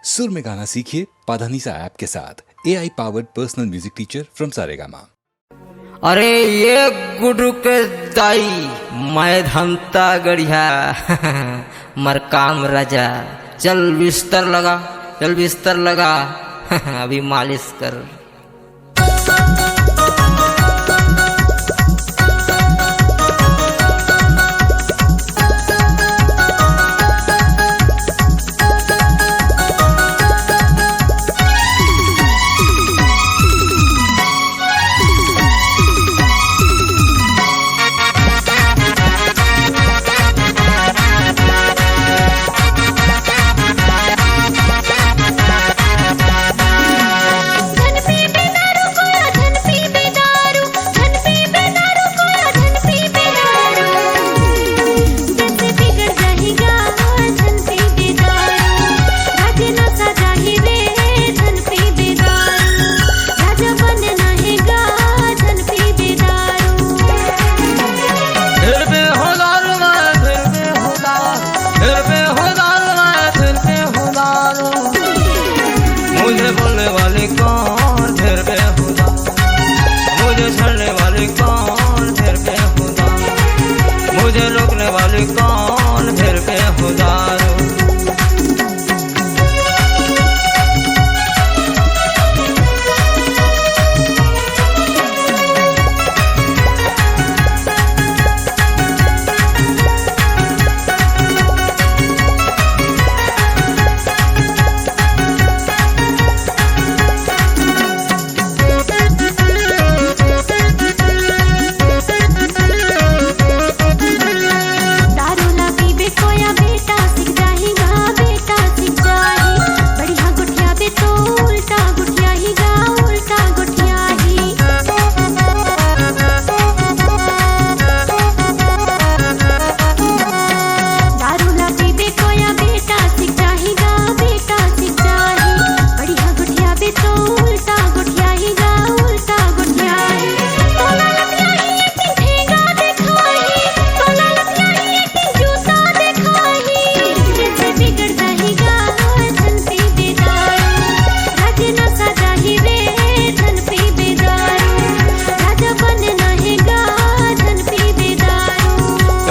सुर में गाना सीखिए पाधानीसा ऐप के साथ। AI powered personal music teacher from Saregama. अरे ये गुरु के दाई मैं धमता गढ़िया मर काम राजा। चल बिस्तर लगा, चल बिस्तर लगा अभी मालिश कर। मुझे बोलने वाले कौन फिर बेहुदा, मुझे छड़ने वाले कौन फिर बेहुदा, मुझे रोकने वाले कौन फिर बेहुदा।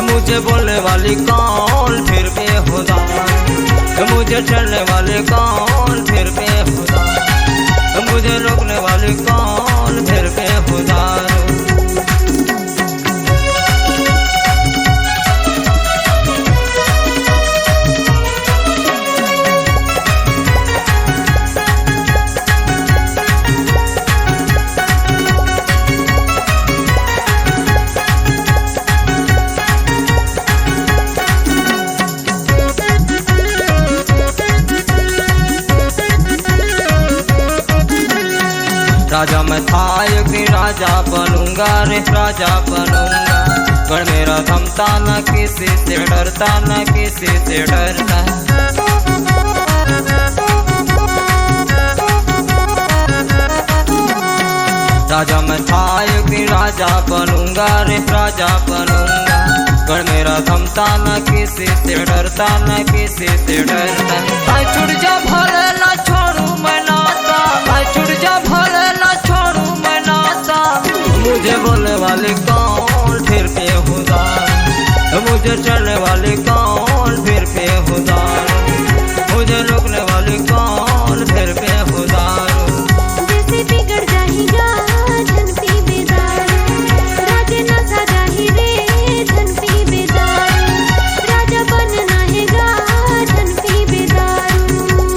मुझे बोलने वाली कौन फिर बेहुदा, मुझे चलने वाले कौन फिर बेहुदा, मुझे रोकने वाली कौन फिर बेहुदा। राजा मैं था एक दिन राजा बनूंगा रे, राजा बनूंगा। पर मेरा थमता न किसी से डरता, न किसी से डरता। राजा मैं था एक दिन राजा बनूंगा रे, राजा बनूंगा। पर मेरा थमता न किसी से डरता, न किसी से डरता। आई छुट जा भले ना छोड़ू मैं नाता, आई छुट जा भले ना छोड़ू मैं नाता। मुझे बोलने वाले कौन फिर बेहुदा, मुझे चलने वाले कौन फिर बेहुदा, मुझे रोकने वाले कौन फिर बेहुदा। जैसे बिगड़ जाएगा धन पी बेदारू, राजे ना सजा ही रे धन पी बेदारू, राजा बनना है गा धन पी बेदारू।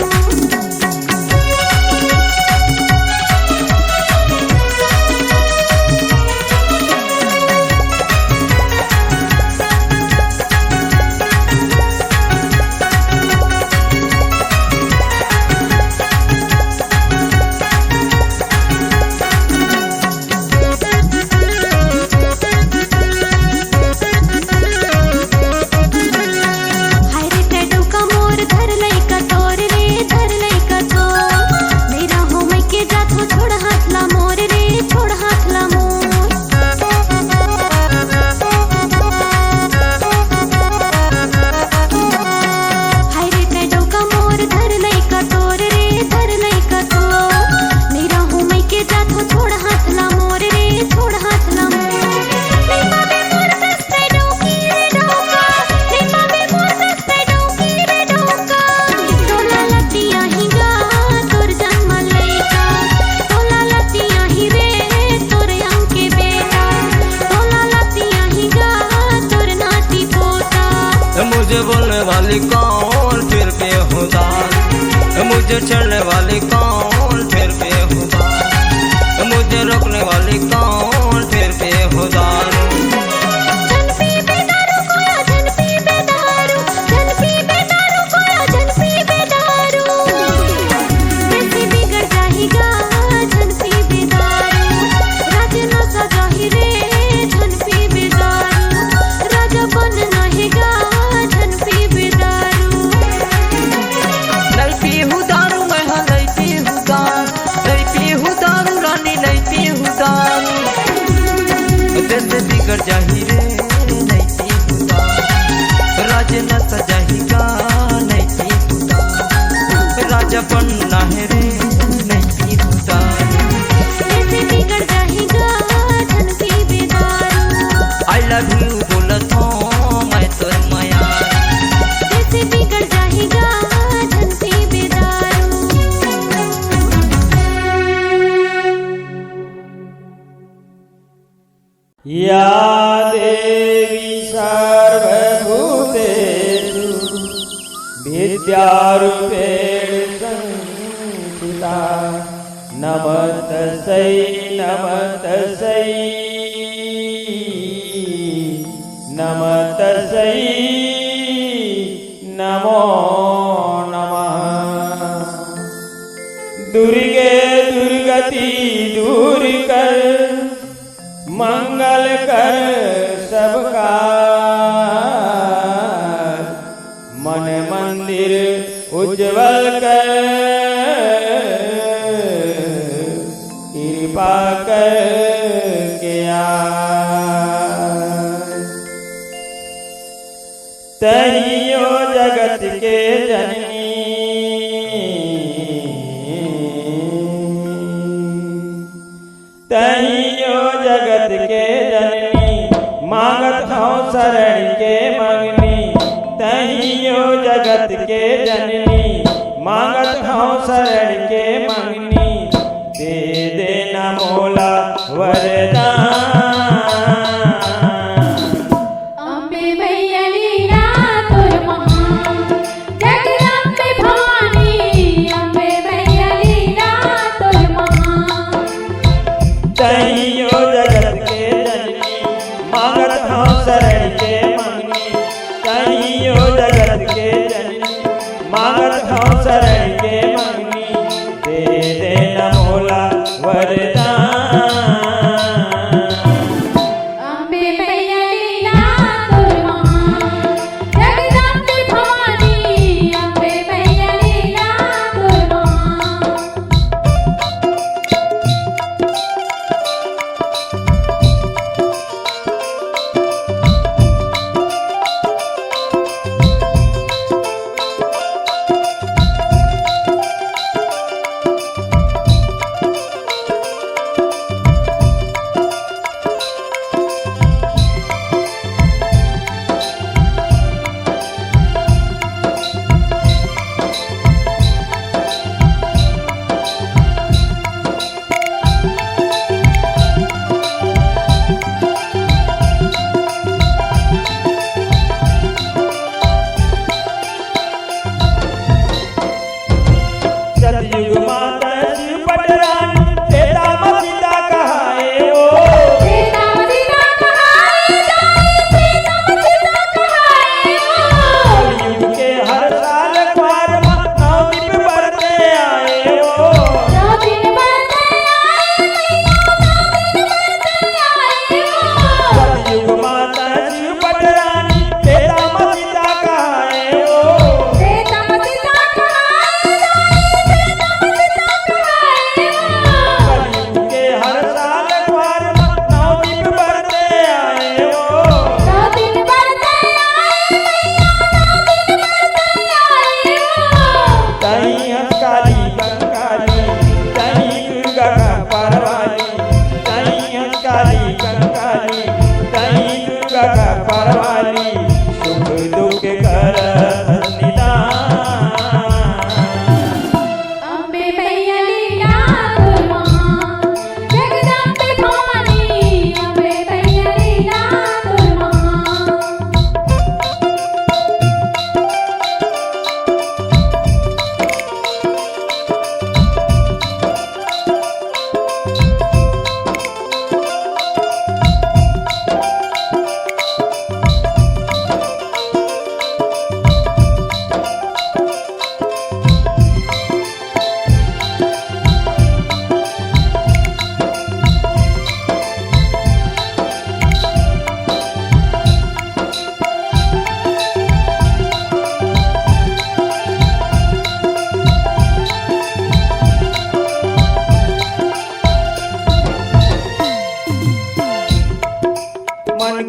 मुझे चढ़ने वाली कौन फिर बेहुदा, मुझे रोकने वाली कौन फिर बेहुदा। बिगड़ जाही रे नहीं पीहुदा, राज न सजाहीगा नहीं पीहुदा, राजा बनना है रे नहीं पीहुदा। बिगड़ जाहीगा धन पी बेदारू, आई लव यू बोलत हूँ मैं तोर माया, जैसे बिगड़ जाहीगा धन पी बेदारू। या देवी सर्वभूतेषु विद्यारूपेण संस्थिता, नमस्तस्यै नमस्तस्यै नमस्तस्यै नमो नमः। दुर्गे दुर्गति दूर कर, मंगल कर सबका, मन मंदिर उज्जवल कर, कृपा कर के तहियो जगत के जननी, तहियो जगत के जननी, मांगत हूँ शरण के मंगनी। तहियो जगत के जननी, मांगत हूँ शरण के मंगनी, दे देना मोला वरदान। अम्बे मैया लीला तोर महान, जगदम्बे भवानी, अम्बे मैया लीला तोर महान। तहियो जगत के जननी, मांगत हूँ शरण के मंगनी। तहियो जगत के जननी, मांगत हूँ शरण के मंगनी, दे देना मोला वरदान। अम्बे मैया लीला तोर महान, जगदम्बे भवानी, अम्बे मैया लीला तोर महान।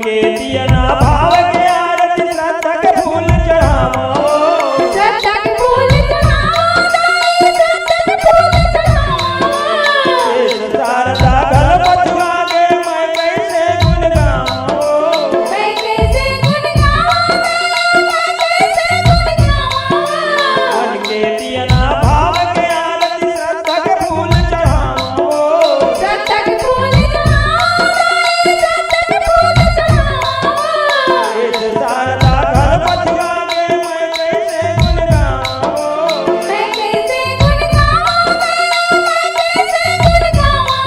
के दिया ना भाव के आरती श्रद्धा के फूल चढ़ावो श्रद्धा के फूल चढ़ाओ श्रद्धा के फूल चढ़ाओ शारदा घर बचवा के मैं कैसे गुण गाऊं मैं कैसे गुण गाऊं मैं कैसे गुण गाऊं मन के दिया ना भाव के आरती श्रद्धा के फूल चढ़ावो श्रद्धा के फूल चढ़ाओ श्रद्धा के फूल चढ़ाओ शारदा घर बचवा के मैं कैसे गुण गाऊं मैं कैसे गुण गाऊं मैं कैसे गुण गाऊं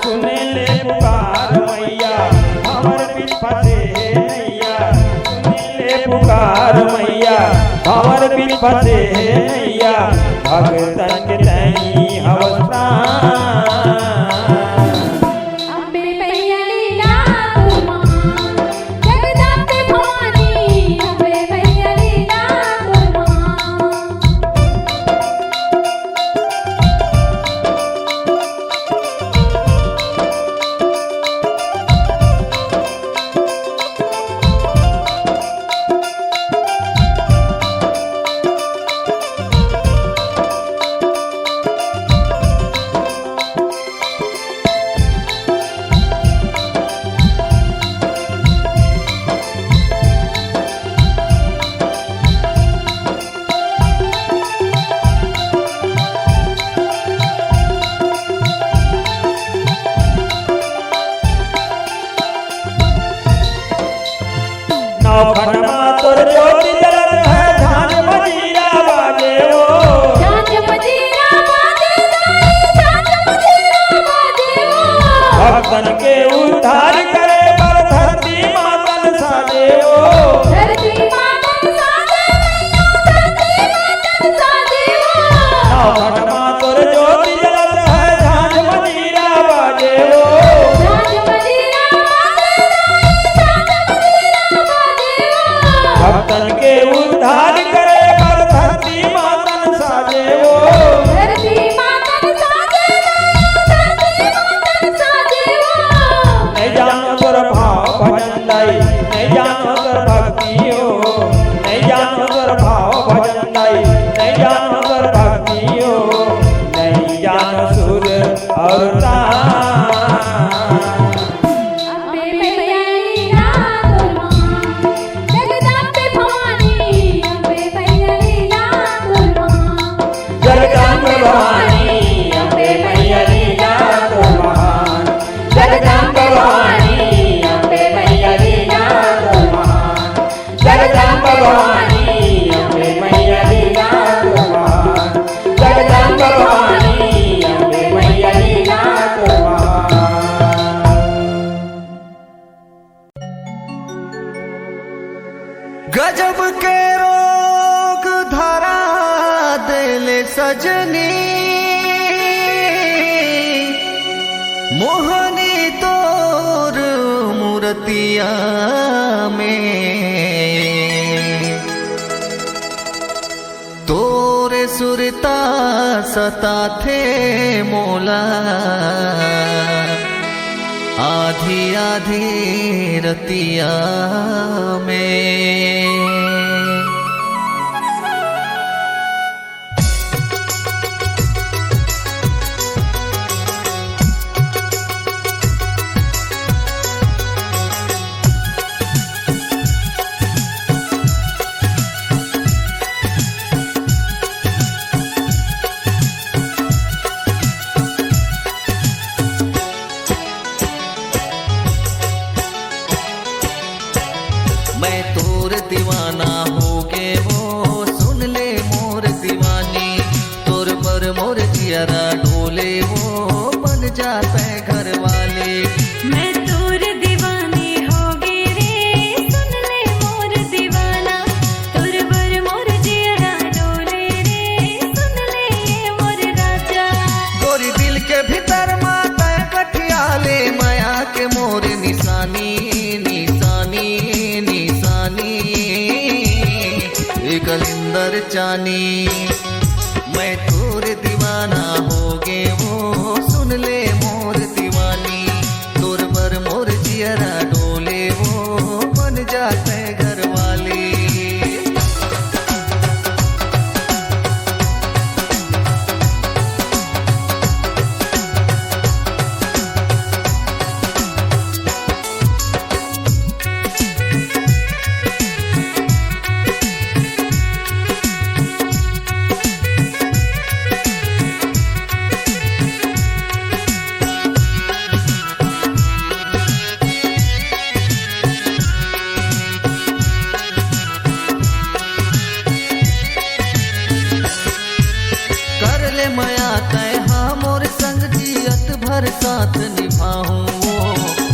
सुने ले पुकार मैया हमर बिन फसे नैया सुने ले पुकार मैया हमर बिन फसे नैया भगतन के तई हवस प्राण अम्बे मैया लीला तुमा जगदम्बे भवानी अम्बे मैया लीला तुमा नौखनमा तोर ज्योति जलत है झांझ मजीरा बाजे ओ झांझ मजीरा बाजे झांझ मजीरा बाजे भक्तन के उद्धार करे पर धरती मातन साजे ओ धरती मातन साजे धरती मातन साजे नौखनमा तोर ज्योति जलत है झांझ मजीरा बाजे ओ झांझ मजीरा बाजे झांझ मजीरा बाजे भक्तन के उद्धार करे पर धरती मातन साजे ओ धरती मातन साजे धरती मातन साजे नहीं जानो तोर भाव भजन लाई नहीं जानो तोर भक्ति हो नहीं जानो तोर भाव भजन लाई नहीं जानो तोर भक्ति हो नहीं जानो सुर और तान अम्बे मैया लीला तुमा जगदम्बे भवानी अम्बे मैया लीला तुमा जगदम्बे भवानी अम्बे मैया लीला तो महान जगदम्बे भवानी अम्बे मैया लीला तो महान जगदम्बे भवानी अम्बे मैया लीला तो महान जगदम्बे भवानी अम्बे मैया लीला तो महान गजब के रोग धरा देले सजनी मोहनी तोर मूर्तिया में तोरे सुरता सता थे मोला आधी आधी रतिया में मैं तोर दीवाना हो गे वो सुन ले मोर दीवानी तोर पर मोर जियरा डोले वो बन जाते घर वाले मैं तोर दीवानी होगी रे सुन ले मोर दीवाना तोर बर मोर जियरा डोले रे सुन ले ये मोर राजा गोरी दिल के भीतर माता कठियाले माया के मोर निशानी निशानी निशानी कलिंदर चानी मैं तोर दीवाना हो गे वो सुन ले मोर दीवानी तोर पर मोर जियरा डोले साथ निभाऊं वो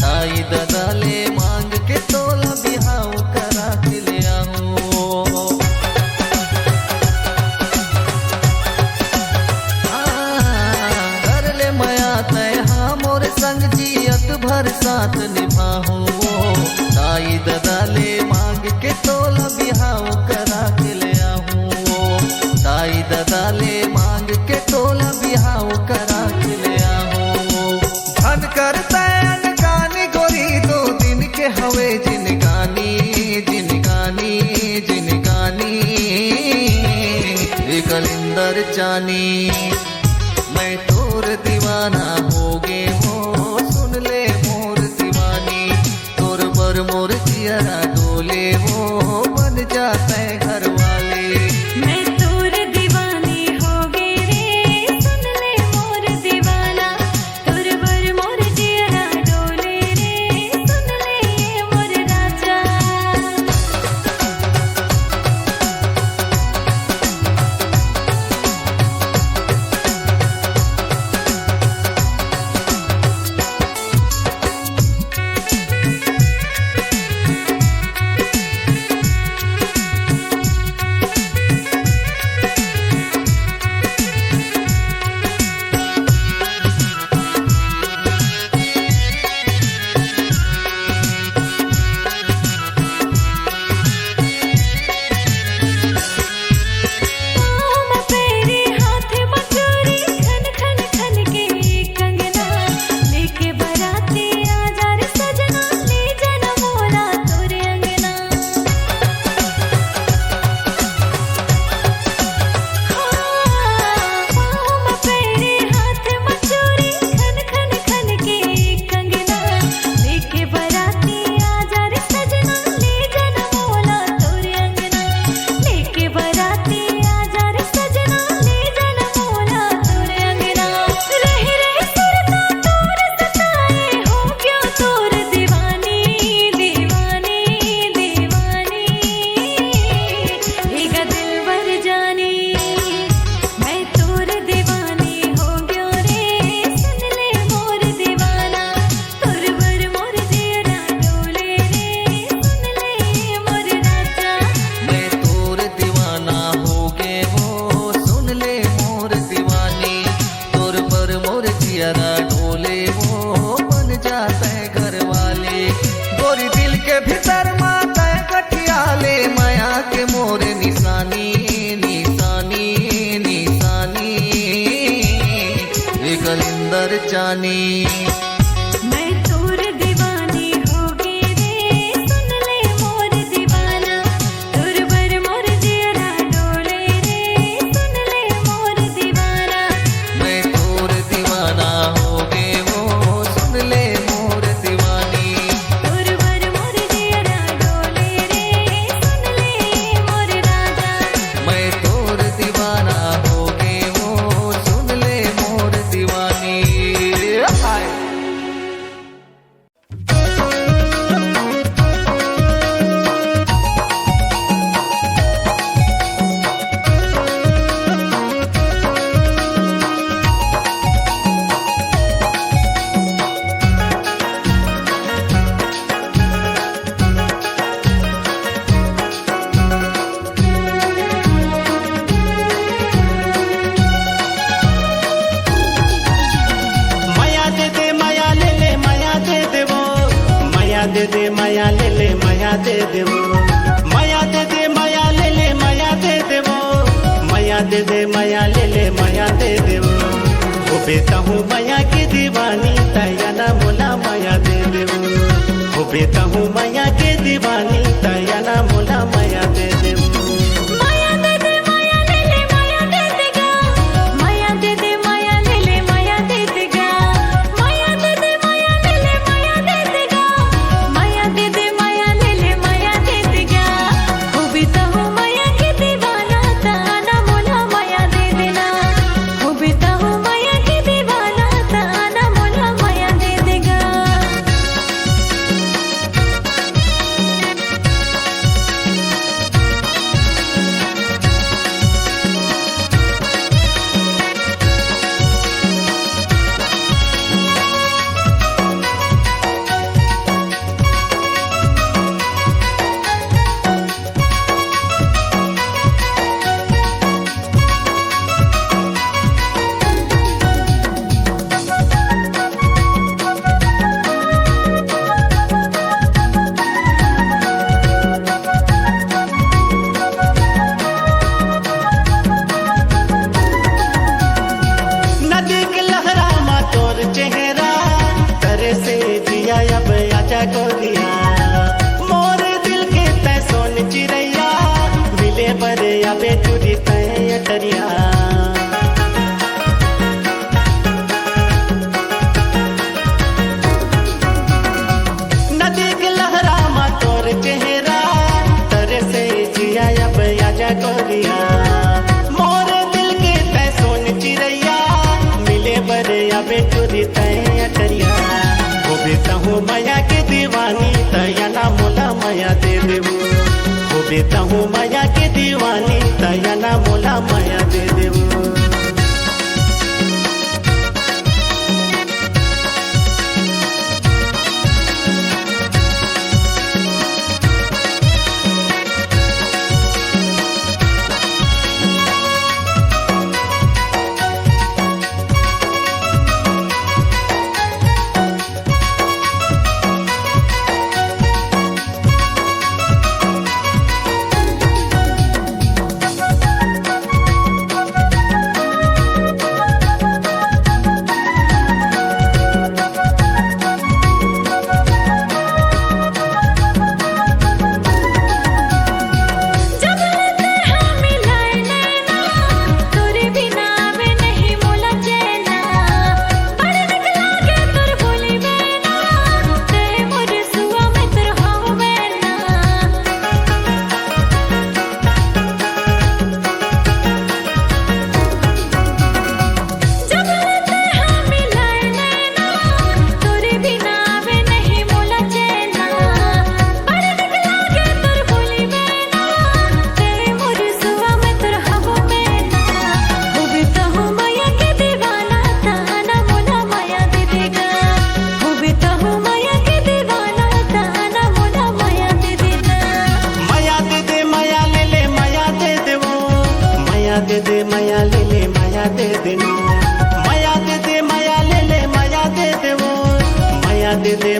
ताई ददाले मांग के तोला बिहाव करा के ले आऊं। कर ले मया तय हाँ मोर संग जियत भर साथ निभाऊं वो ताई ददाले मांग के तोला बिहाव करा के ले आऊं। ताई ददाले मांग के तोला बिहाव करा के ले आऊं। धन करता अनगानी गोरी दो दिन के हवे जिनगानी जिनगानी जिनगानी कलिंदर जानी मैं तोर दीवाना हो गे हो सुन ले मोर दीवानी तोर पर मोर जियरा डोले वो बन जाते घर वाले। मैं तोर दीवानी हो गे रे सुन ले मोर दीवाना तोर बर मोर जियरा डोले रे सुन ले ये मोर राजा। जानी मैं तोर दीवानी हो गे रे सुन ले मोर दीवाना तोर बर मोर जियरा डोले रे सुन ले मोर दीवाना। मैं तोर दीवाना हो गे वो सुन ले मोर दीवानी तोर बर मोर जियरा डोले रे सुन ले मोर राजा। मैं तोर दीवाना हो गे वो सुन ले मोर दीवानी। हाय माया दे दे माया ले ले माया दे दे वो माया दे दे माया ले ले माया दे दे वो माया दे दे माया ले ले माया दे दे वो माया दे दे माया ले ले माया दे दे वो बेटा हूँ माया की दीवानी तया ना मोला माया दे दे वो बेटा हूँ माया की दीवानी तया ना मोला माया दे दे वो। माया दे दे माया ले ले माया दे देगा माया दे दे माया ले ले माया दे देगा माया दे दे माया ले ले माया दे देगा माया दे दे माया ले ले माया दे देगा। वो भी तो हूँ माया की दीवाना ताना मोला माया दे देना वो भी तो हूँ माया की दीवाना ताना मोला माया दे देगा। माया दे देवो हो बेटा हूँ माया के दीवानी दया ना मोला माया दे देवो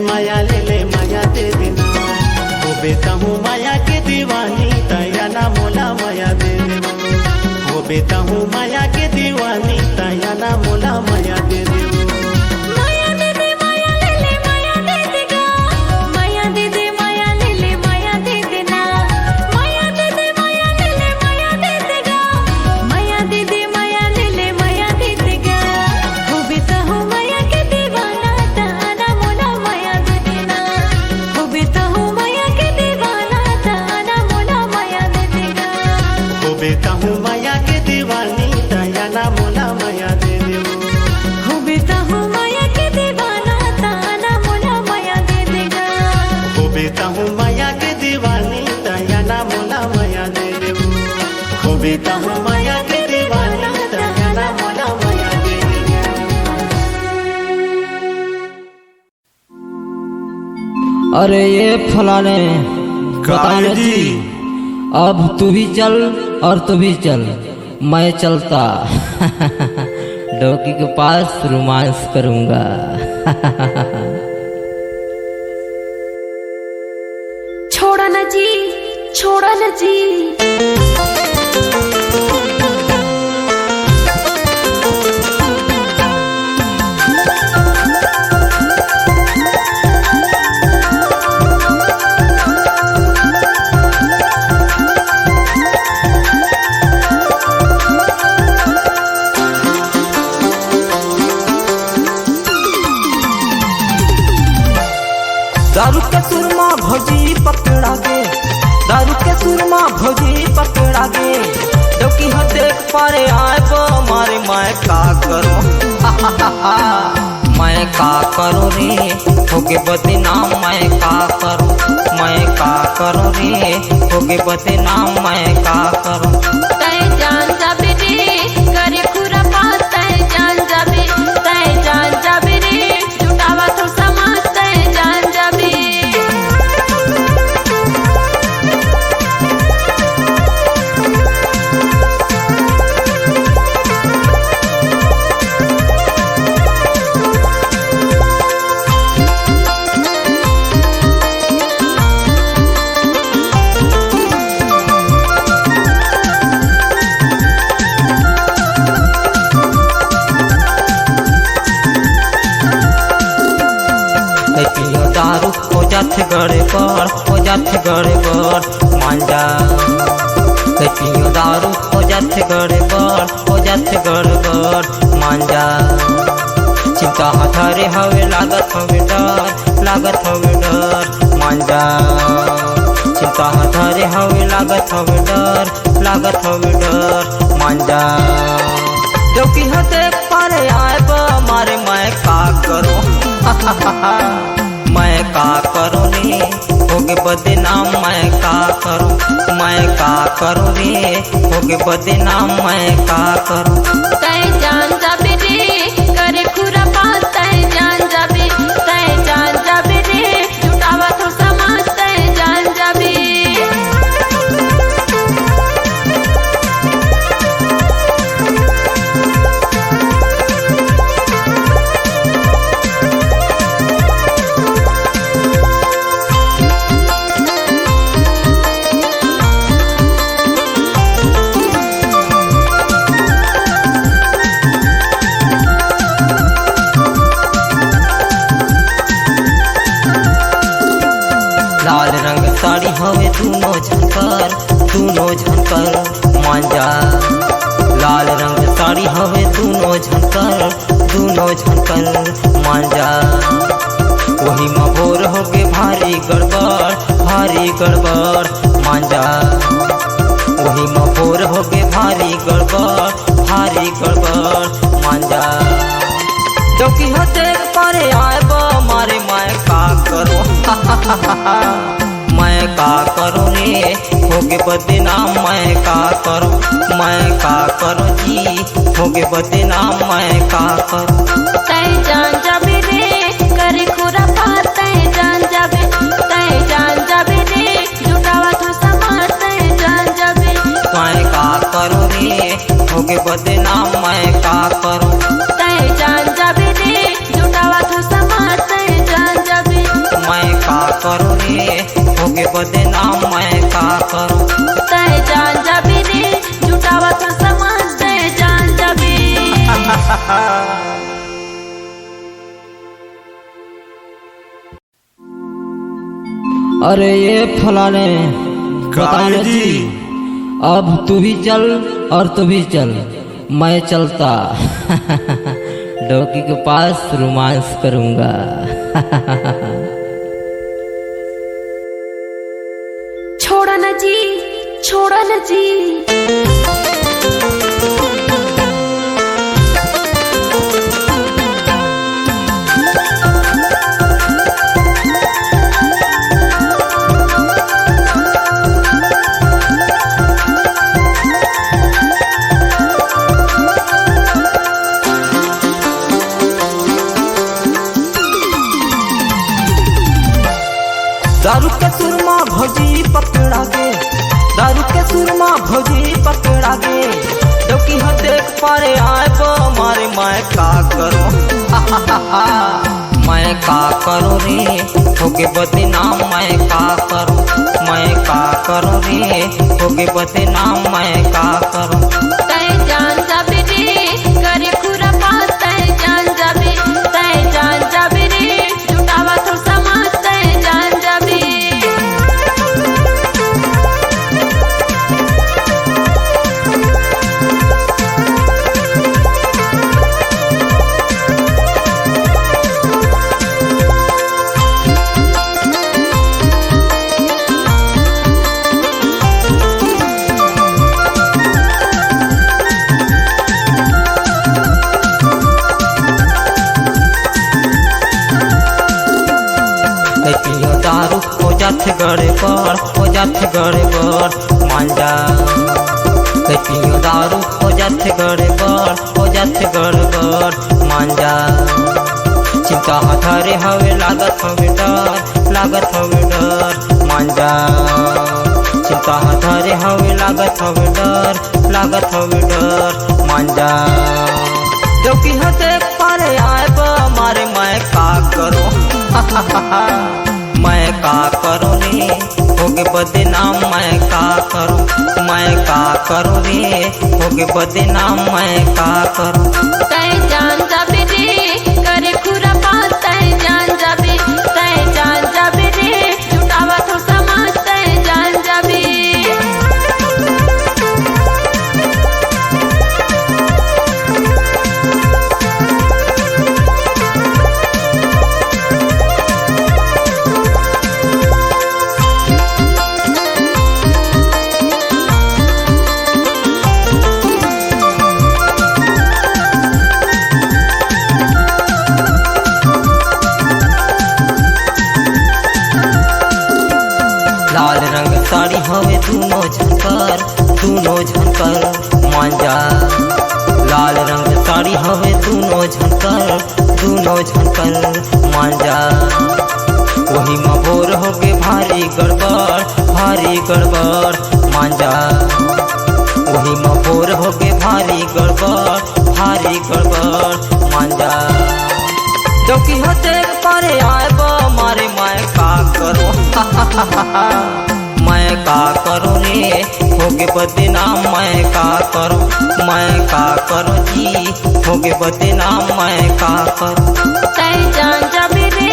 माया ले ले माया दे देना हो बेटा हूँ माया के दीवानी दया ना मोला माया दे देना हो बेटा हूँ माया के दीवानी दया ना मोला माया दे देना बेटा हूँ माया के दीवानी दया ना मोला माया दे देवो हो बेटा हूँ माया के दीवाना ताना मोला माया दे देगा हो बेटा हूँ माया के दीवानी दया ना मोला माया दे देवो हो बेटा हूँ माया के दीवानी दया ना मोला माया दे देगा अरे ये फलाने बताने जी अब तू भी चल और तू भी चल मैं चलता डोकी के पास रोमांस करूंगा छोड़ा न जी छोड़ा न जी दारू के सुरमा भौजी पकड़ा गे दारू के सुरमा भौजी पकड़ा गे डोकी हो देख पारे आए वो मारे मैं का करो मैं का करो रे होगे बदनाम मैं का करो रे होगे बदनाम मैं का करो तय जान जाबे रे करे खुरा पास तय जान जाबे रे जुटावा तो समाज तय जान जाबे दारू हो जाते गड़े बर मांझा पियो दारू हो जाते गड़े बर मांझा चिंता हथारे हवे लागत हवे डर मांझा चिंता हथारे हवे लागत हवे डर मांझा जो कि होते पारे आए मारे मैं का करो मैं का करो नी हो होगे बदनाम मैं का करूं, मैं का करूं रे, होगे बदनाम मैं का करूं। तय जान जाबे रे करे खुरा बात, तय जान जाबे, तय जान जाबे रे जुटावा तो समाज, तय जान जाबे। लाल रंग साड़ी हवे दूनो झनकर, दूनो झनकर मांजा। लाल रंग साड़ी हवे दूनो झनकर, दूनो झनकर मांजा। वही मबोर होगे भारी गड़बड़, भारी गड़बड़ मांजा। वही मबोर होगे भारी गड़बड़, भारी गड़बड़ मांजा। डोकी हो देख पारे आए बो मारे मैं का करूं मैं का करूं रे, होगे बदनाम मैं का करूं, मैं का करूं जी, होगे बदनाम मैं का करूं। तय जान जाबे रे करे खुरा बात, तय जान जाबे, तय जान जाबे रे जुटावा तो समाज, तय जान जाबे। मैं का करूं रे, होगे बदनाम मैं का करूं। तय जान जाबे रे जुटावा तो समाज, तय जान जाबे। मैं का करूं रे, होगे बदनाम मैं का करूं। तय जान जाबे रे जुटावा तो समाज, तय जान जाबे। अरे ये फलाने बताने जी, अब तू भी चल और तू भी चल, मैं चलता डोकी के पास रोमांस करूंगा। छोड़ा न जी, छोड़ा न जी। दारू के सुरमा भौजी पकड़ा गे, दारू के सुरमा भौजी पकड़ा गे। डोकी हो देख पारे आए बो मारे मैं का करूं मैं का करूं रे, होगे बदनाम मैं का करूं, मैं का करूं रे, होगे बदनाम मैं का करूं। तय जान जाबे रे करे खुरा बात, तय जान जाबे, तय जान जाबे रे जुटावा तो समाज, तय जान जाबे। पियो दारू हो जात गड़बड़, हो जात गड़बड़ मांजा। पियो दारू हो जात गड़बड़, हो जात गड़बड़ मांजा। चिंता हथारे हवे लागत हवे डर, लागत हवे डर मांजा। चिंता हथारे हवे लागत हवे डर, लागत हवे डर मांजा। डोकी हो देख पारे आए बो मारे मैं का करूं मैं का करूं रे, होगे बदनाम मैं का करूं, मैं का करूं रे, होगे बदनाम मैं का करूं। तय जान जाबे रे करे खुरा बात, तय जान जाबे, तय जान जाबे रे जुटावा तो समाज, तय जान जाबे। झनकल मांजा वही में भोर हो गए भारी गड़बड़ मांजा वही में भोर हो गए भारी गड़बड़ मांजा चौकी होते पारे आए मारे मैं का करो मैं का करूँ रे होगे बदनाम मैं का करूँ जी होगे बदनाम मैं का करूँ तय जान जाबे रे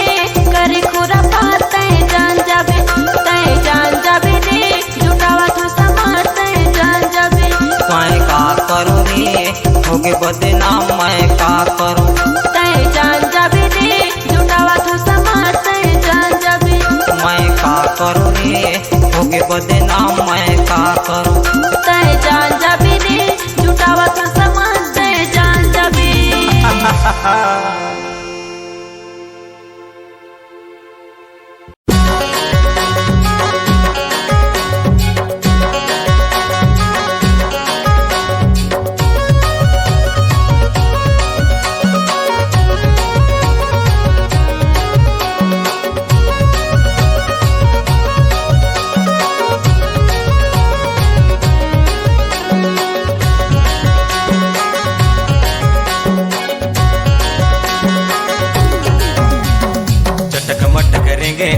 करे खुरा पात तय जान जाबे रे जुटावा तो समार तय जान जाबे मैं का करूँ रे होगे बदनाम मैं का करूँ तय जान जाबे रे जुटावा तो समार तय जान जाबे मैं का करूँ रे होगे बदनाम मैं का करूँ तय जान जाबे रे जुटावा तो समार तय जान जाबे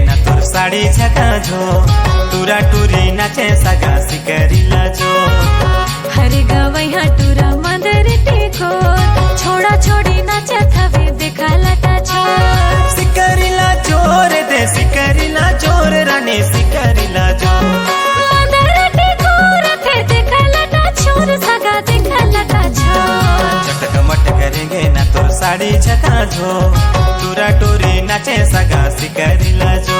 ना तोर साड़ी झका झो टूरा टूरी नाचे सगा सिकरीला जो हरे गवैया टूरा मंदर टेको छोड़ा छोड़ी नाचा थवे देखा लटा छोड़ सिकरीला जोर दे सिकरीला जोर रानी सिकरीला जो मंदर टेको रखे देखा लटा छोड़ सगा देखा लटा छोड़ चटक मट करेंगे ना तोर साड़ी झका झो टूरा टूरी नाचे सगा सिकरीला जो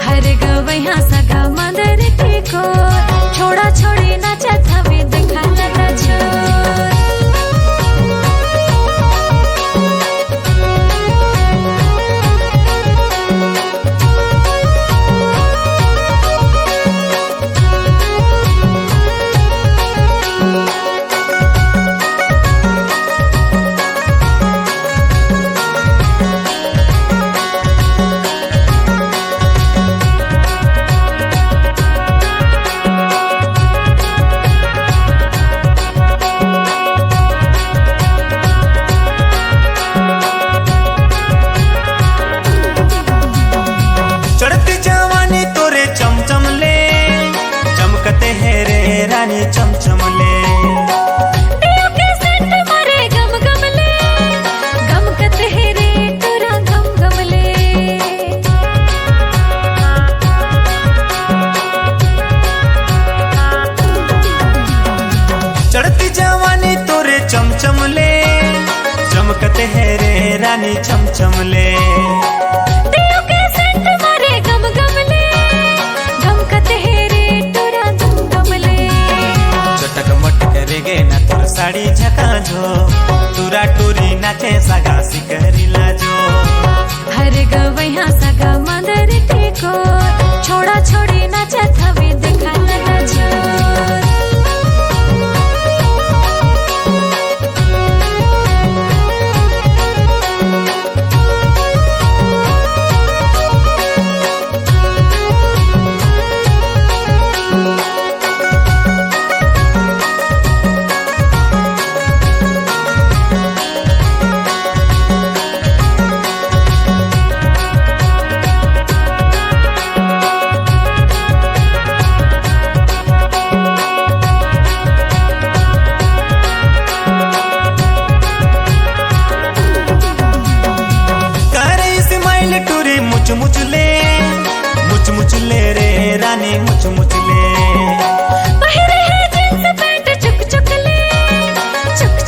हरे गवैया सगा मंदर टेको छोड़ा छोड़ी नाचा थवे देखा लटा छोड़ चमचमले दियो के सेंट मारे गम गम ले गम कते रे तोरा गम गम ले चढ़ती जवानी तोरे चमचमले चमकते है रे रानी चमचमले दियो के सेंट मारे गम गम ले गम कते रे तोरा गम गम ले चटक मट करेगे ना तोर साड़ी झका झो टूरा टूरी नाचे सगा सिकरीला जो हर गवैया सगा मंदर टेको छोड़ा छोड़ी नाचा थवे देखा लगा छोड़ मुचले रे रानी मुचले पहरे है जींस पैंट चुक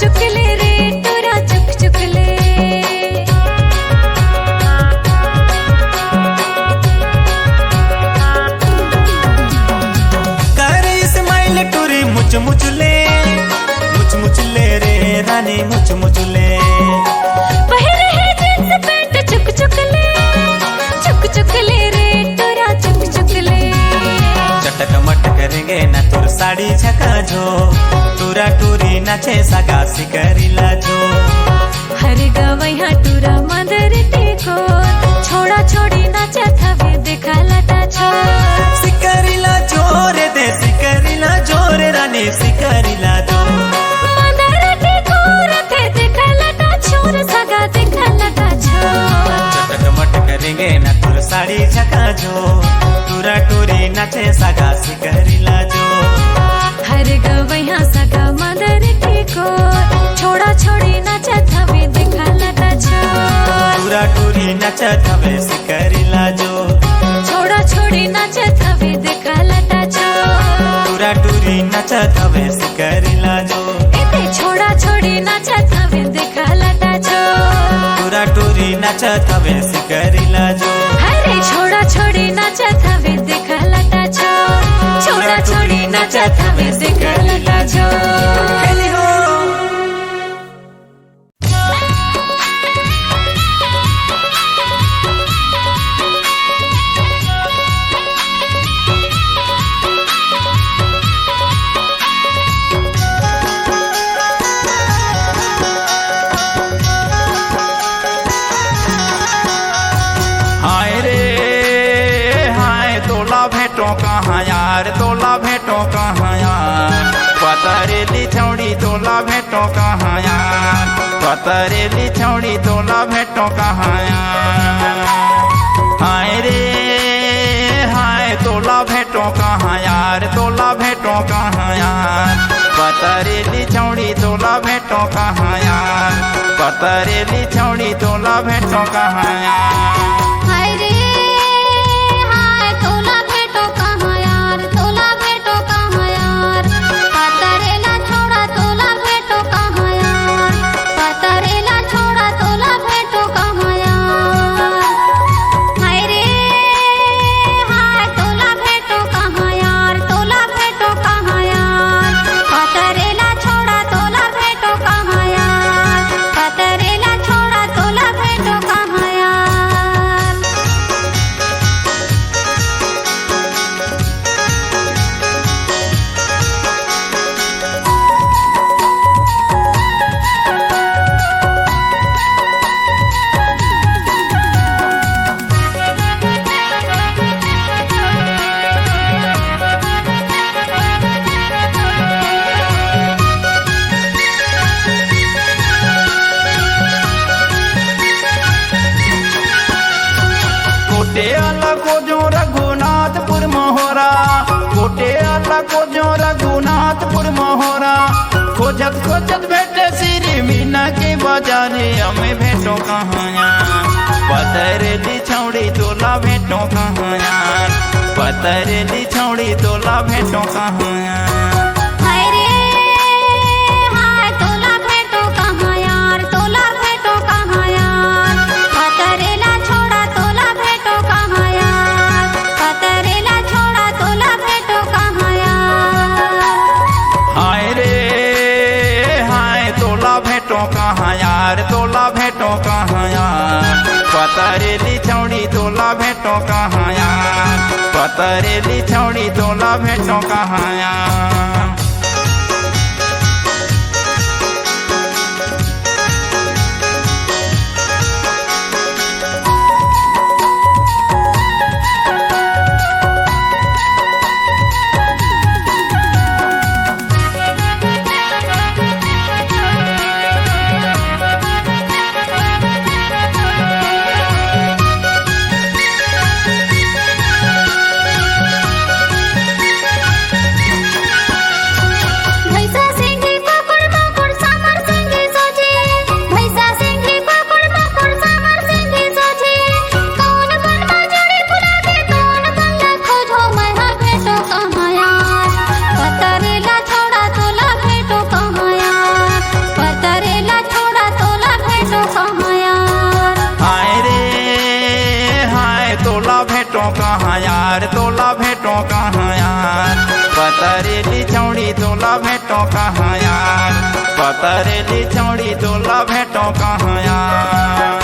चुक ले रे तोरा चुक ले करे स्माइल टूरी मुचले रे रानी मुचले पहरे है जींस पैंट चुक ले रे तोरा चुक ले चटक मट करेंगे ना तोर साड़ी झका झो टूरा टूरी नाचे सगा सिकरीला जो हर गवैया टूरा मंद नाचे सगा सिकरिला जो हर गवैया सगा मदर ठिको छोड़ा छोड़ी नचत हवे देखा लता छो टूरा टूरी नचत हवे सिकरिला जो छोड़ा छोड़ी नचत हवे देखा लता छो टूरा टूरी नचत हवे सिकरिला जो एते छोड़ा छोड़ी नचत हवे देखा लता छो टूरा टूरी नचत हवे सिकरिला जो हरे छोड़ा छोड़ी नचत हवे देखा लता छो छोड़ा छोड़ी नचत हवे देखा लता छो कहाँ यार तोला भेटो कहाँ यार पतरेली छौड़ी तोला भेटो कहाँ यार पतरेली छौड़ी तोला भेटो कहाँ यार हाय रे हाय तोला भेटो कहाँ यार तोला भेटो कहाँ यार पतरेली छौड़ी तोला भेटो कहाँ यार पतरेली छौड़ी तोला भेटो कहाँ यार रघुनाथपुर मोहरा खोजत खोजत भेटे सिरी मीना के बाजारे हमें भेटो कहाँ यार पतरेली छौड़ी तोला भेटो कहाँ यार पतरेली छौड़ी तोला भेटो कहाँ यार कहाँ यार तोला भेटो कहाँ यार पतरेली छौड़ी तोला भेटो कहाँ यार पतरेली छौड़ी तोला भेटो कहाँ यार कहाँ यार तोला भेटो कहाँ यार पतरेली छौड़ी तोला भेटो कहाँ यार पतरेली छौड़ी तोला भेटो कहाँ यार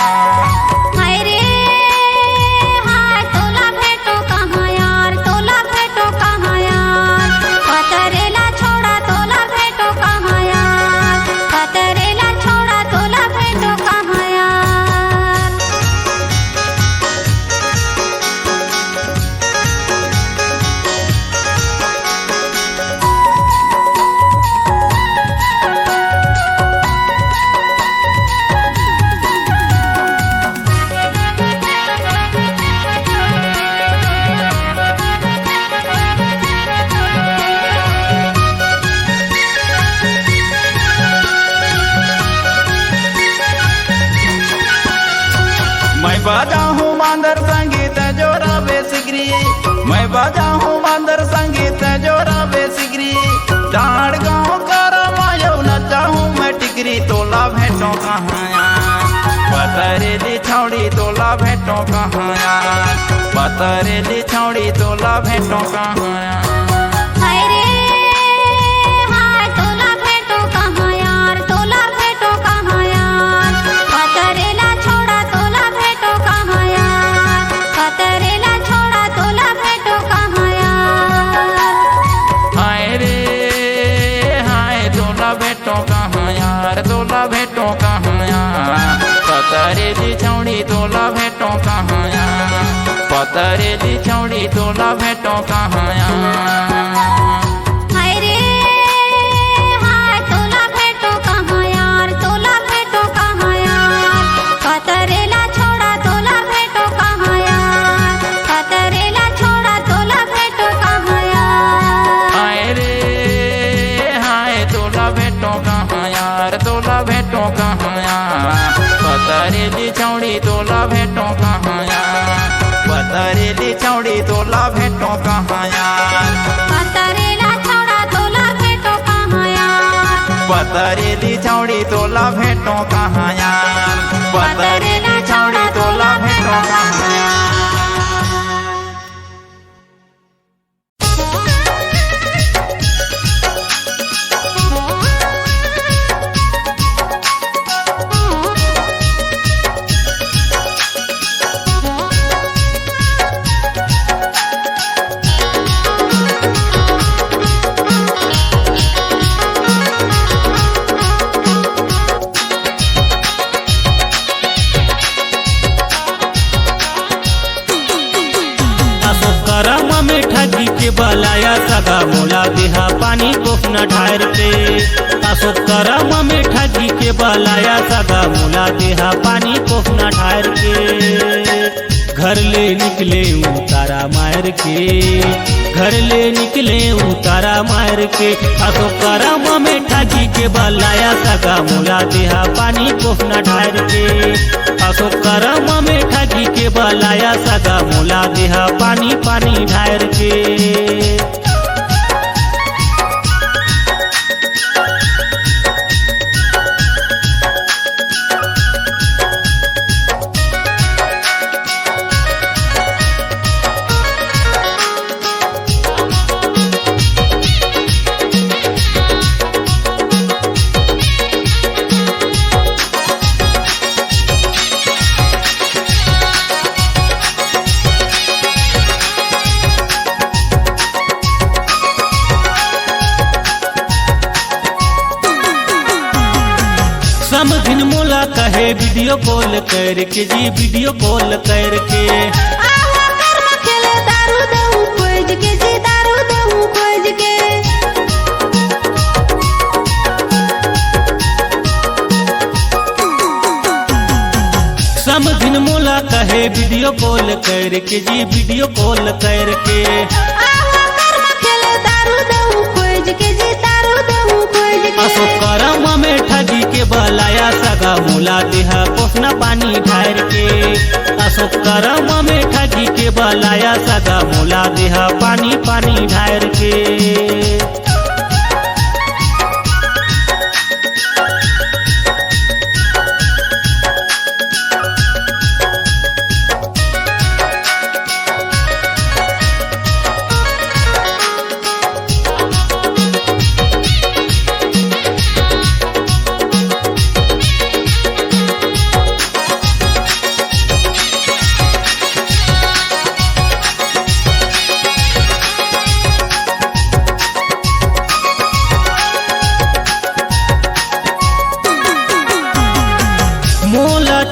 मांदर संगीत जोरा बेसिगरी मैं बजा हूँ मांदर संगीत जोरा बेसिगरी डांड गाँव कर मायो नचा हूँ मैं टिकरी तोला भेटो कहाँ यार पतरेली छौड़ी तोला भेटो कहाँ यार पतरेली छौड़ी तोला भेटो कहाँ यार हाय रे हाय तोला भेटो कहाँ यार तोला भेटो कहाँ यार पतरेला छोड़ा तोला भेटो कहाँ यार पतरेला छोड़ा तोला भेटो कहाँ यार हाय रे हाय तोला भेटो कहाँ यार तोला भेटो कहाँ यार पतरेली छौड़ी तोला भेटो कहाँ यार पतरेली छौड़ी तोला भेटो कहाँ यार हाय रे हाय तोला भेटो कहाँ यार तोला भेटो कहाँ यार पतरेला छोड़ा तोला भेटो कहाँ यार पतरेला छोड़ा तोला भेटो कहाँ यार हाय रे हाय तोला भेटो कहाँ यार तोला भेटो कहाँ यार पतरेली छौड़ी तोला भेटो कहाँ यार पतरेली छौड़ी तोला भेटो कहाँ यार पतरेला छोड़ा तोला भेटो कहाँ यार पतरेली छौड़ी तोला भेटो कहाँ यार पतरेली छौड़ी तोला भेटो कहाँ यार ठगी के बलाया सगा मोला देहा पानी कोफना ढार पे अशोक करम में ठगी के बलाया सगा मोला देहा पानी कोफना ढार के घर ले निकले उतारा मार के घर ले निकले उतारा मार के अशोक करम में ठगी के बलाया सगा मोला देहा पानी कोफना ढार के अशोक करम में ठगी के बलाया सगा मोला देहा पानी पानी ढार के समझिन मोला कहे वीडियो कॉल करके जी वीडियो कॉल करके आवा कर्म खेले दारू दऊ खोज के जी दारू दऊ खोज के समझिन मोला कहे वीडियो कॉल करके जी वीडियो कॉल करके आवा कर्म खेले दारू दऊ खोज के जी दारू दऊ खोज के अशोक करम में ठगी के बलाया सगा मोला देहा कोफना पानी ढार के अशोक करम में ठगी के बलाया सगा मोला देहा पानी पानी ढार के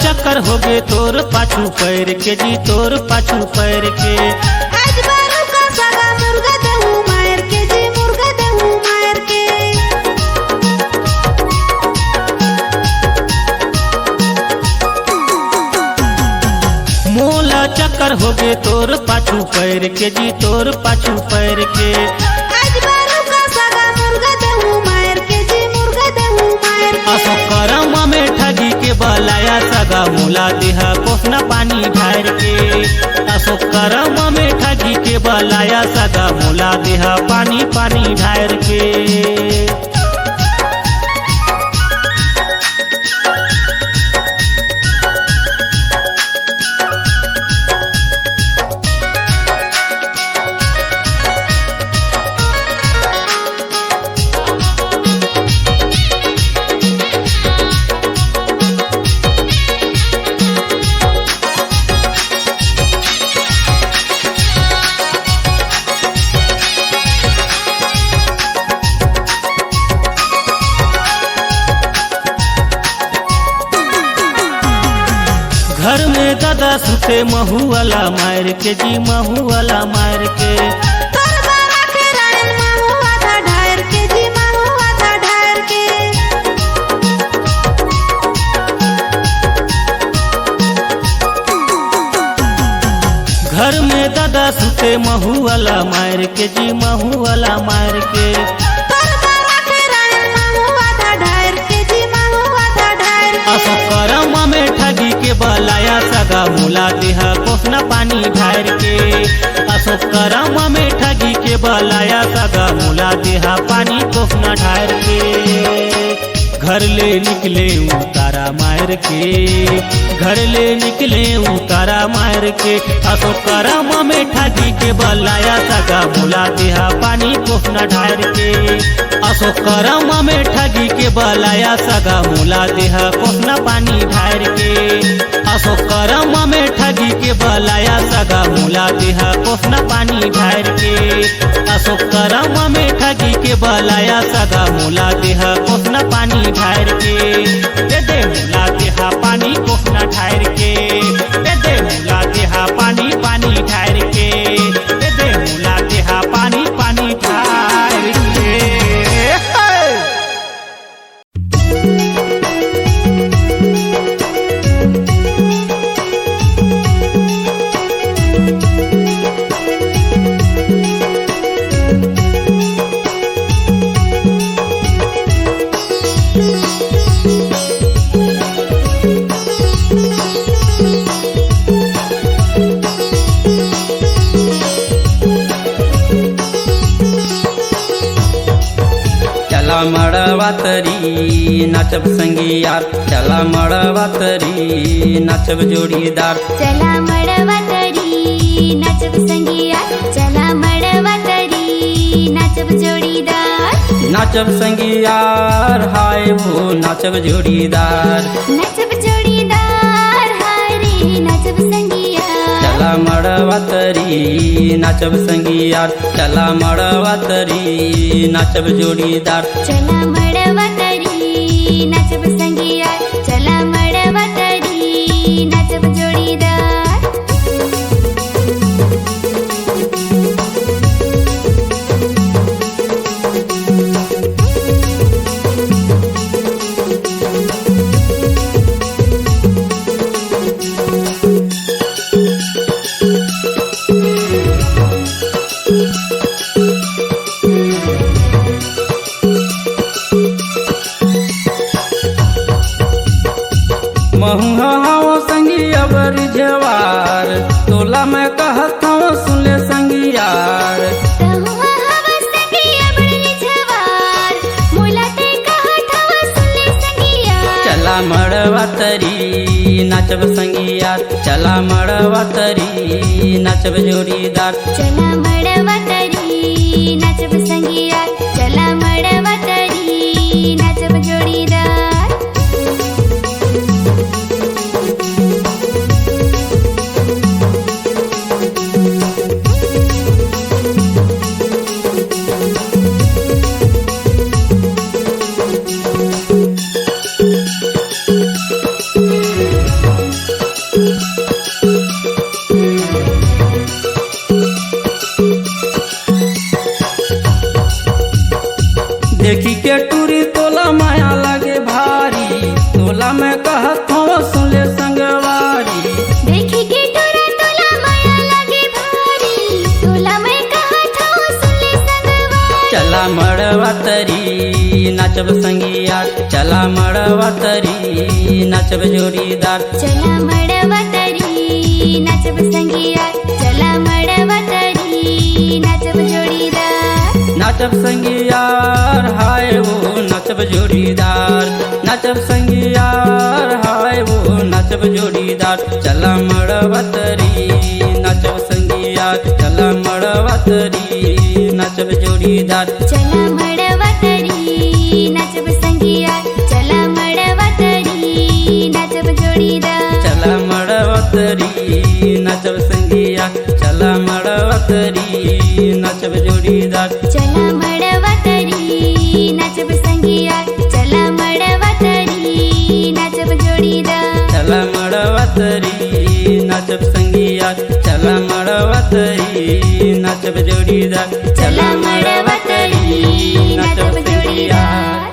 चक्कर हो गे तोर पाछू पैर के जी तोर पाछू पैर के आज बारू का सगा मुर्गा दऊ मार के जी मुर्गा दऊ मार के मोला चक्कर हो गे तोर पाछू पैर के जी तोर पाछू पैर के आज बारू का सगा मुर्गा दऊ मार के जी मुर्गा दऊ मार के अशोक करम में ठगी के बलाया सगा मोला देहा कोफना कोसना पानी ढार के अशोक करम में ठगी के बलाया सगा मोला देहा पानी पानी ढार के। घर में दादा सुते महू वाला मार के जी महू वाला मार के घर में दादा सुते महू वाला मार के जी महू वाला मार के। अशोक करम में ठगी के बलाया सगा मोला देहा कोसना पानी ढार के अशोक करम में ठगी के बलाया सगा मोला देहा पानी कोसना ढार के। घर ले निकले उतारा मार के घर ले निकले उतारा मार के अशोक करम में ठगी के बलाया सगा मोला देहा पानी कोसना ढार के अशोक करम में ठगी के बलाया सगा मोला देहा कोसना पानी ढार के अशोक करम में ठगी के बलाया सगा मोला देहा कोसना पानी ढार के अशोक करम में ठगी के बलाया सगा मोला देहा कोसना पानी ढार के। दे मोला देहा पानी कोसना ढार के दे मोला देहा पानी पानी ढार के दे मोला देहा पानी पानी ढार के। चला मड़वा तरी नाचब संगी यार चला मड़वा तरी नाचब जोड़ीदार चला मड़वा तरी नाचब संगिया चला मड़वा तरी नाचब जोड़ीदार नाचब संगी यार हाय वो नाचब जोड़ीदार नाचब जोड़ीदार हाय रे नाचब संगिया चला मड़वा तरी नाचब संगी यार चला मड़वा तरी नाचब जोड़ीदार चला मड़वा तरी नाचब संगिया चला मड़वा तरी नाचब जोड़ीदार। महुआ हो संगी अबर जवार तोला मैं कहत हूँ सुन ले संगी यार रहुआ हवा संगिया बड़ी जवार मोला ते कहत हवा सुन ले संगिया चला मड़वा तरी नाचब संगी यार चला मड़वा तरी नाचब जोड़ीदार चला मड़वा तरी नाचब संगिया चला मड़वा तरी नाचब जोड़ीदार। देखी के टूरी तोला माया लगे भारी तोला मैं कहत हूँ सुन ले संगवारी देखी के टूरा तोला माया लगे भारी तोला मैं कहत हूँ सुन ले संगवारी चला मड़वा तरी नाचब संगी यार चला मड़वा तरी नाचब जोड़ीदार चला मड़वा तरी नाचब संगिया चला मड़वा तरी नाचब जोड़ीदार नाचब संगियार हाय वो नाचब जोड़ीदार नाचब संगियार हाय वो नाचब जोड़ीदार चला मड़वा तरी नाचब संगियार चला मड़वा तरी नाचब जोड़ीदार चला मड़वा तरी नाचब संगिया चला मड़वा तरी नाचब जोड़ीदार चला मड़वा तरी नाचब संगिया चला मड़वा तरी नाचब जोड़ीदार चला मड़वा तरी नाचब संगिया चला मड़वा तरी नाचब जोड़ीदार चला मड़वा तरी नाचब संगिया चला मड़वा तरी नाचब जोड़ीदार चला मड़वा तरी नाचब जोड़ीदार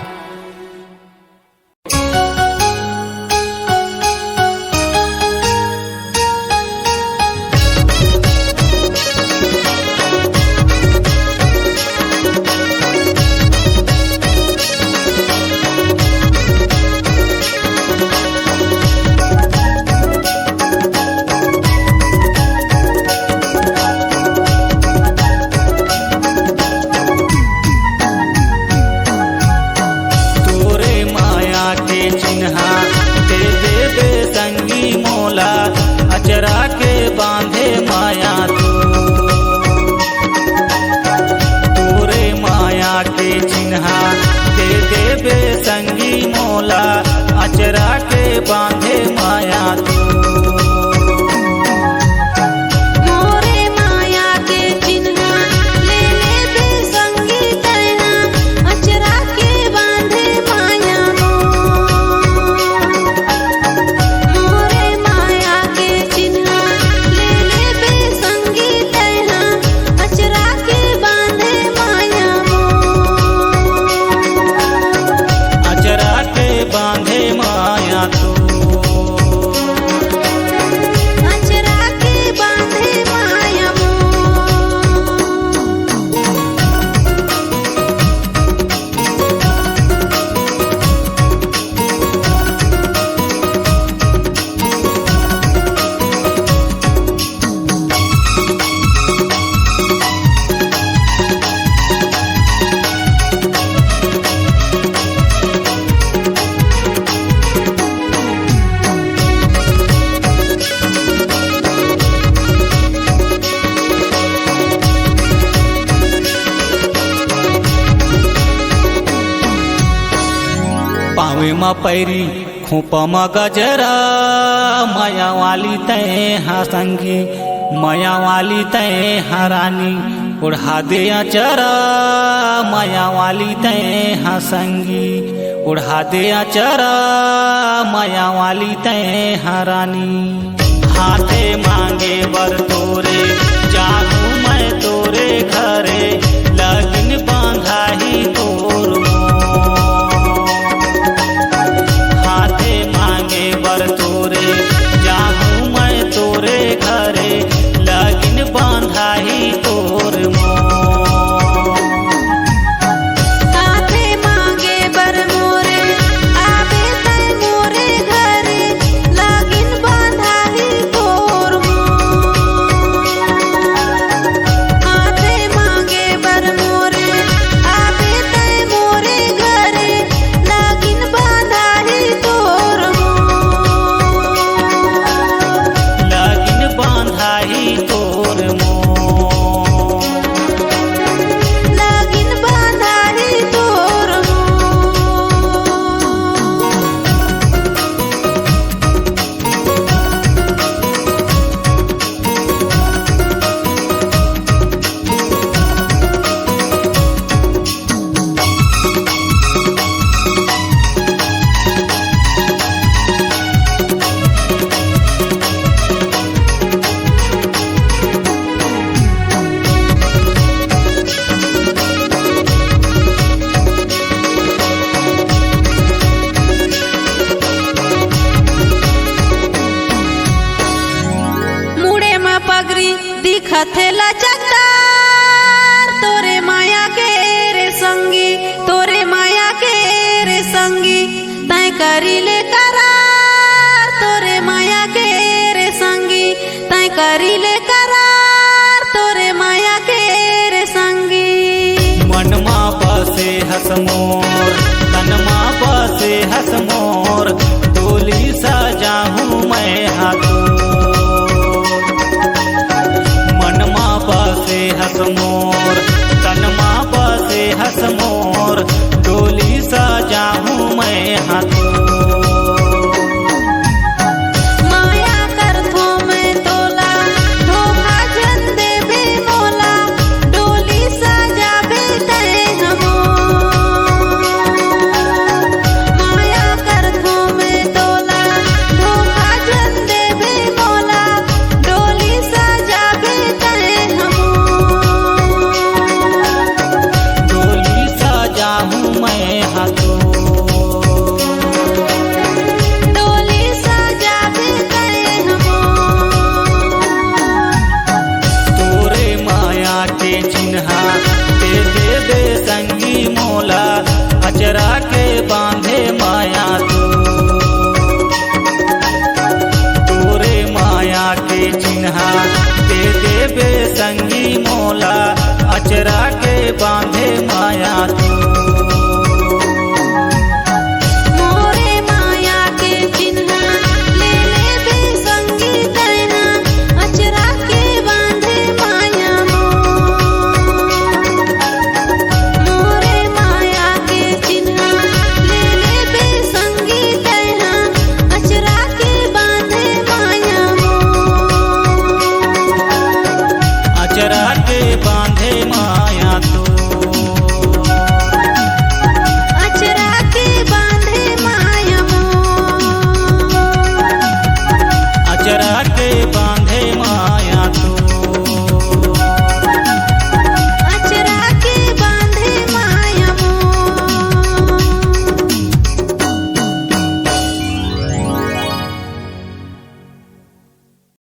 अचरा के बांधे माया तोरे माया के चिन्हा दे देबे संगी मोला अचरा के बांधे माया मोरे माया के चिन्हा ले लेबे संगी तैना अचरा के बांधे माया मोरे माया के चिन्हा ले लेबे संगी तैना अचरा के बांधे माया अचरा के बांधे माया अचरा के बांधे माया पावे मा पैरी खोपा मा गजरा माया वाली तय हा संगी माया वाली तय हा रानी उड़ा दे अचरा माया वाली तय हा संगी उड़ा दे अचरा माया वाली तय हा रानी हाथे मांगे बर तोरे जाहू मैं तोरे घरे लगन बांधा ही तोर हाथे मांगे बर तोरे जाहू मैं तोरे घरे लगन बांधा ही तोर साथे मांगे बर मोरे आवे तै मोरे घरे लागिन बांधाही तोर हाथे मांगे बर मोरे आवे तै मोरे घरे लागिन बांधाही तोर लगन बांधा ही तोर लागिन बांधाही तोर मुड़े में पगड़ी दिखत है लचा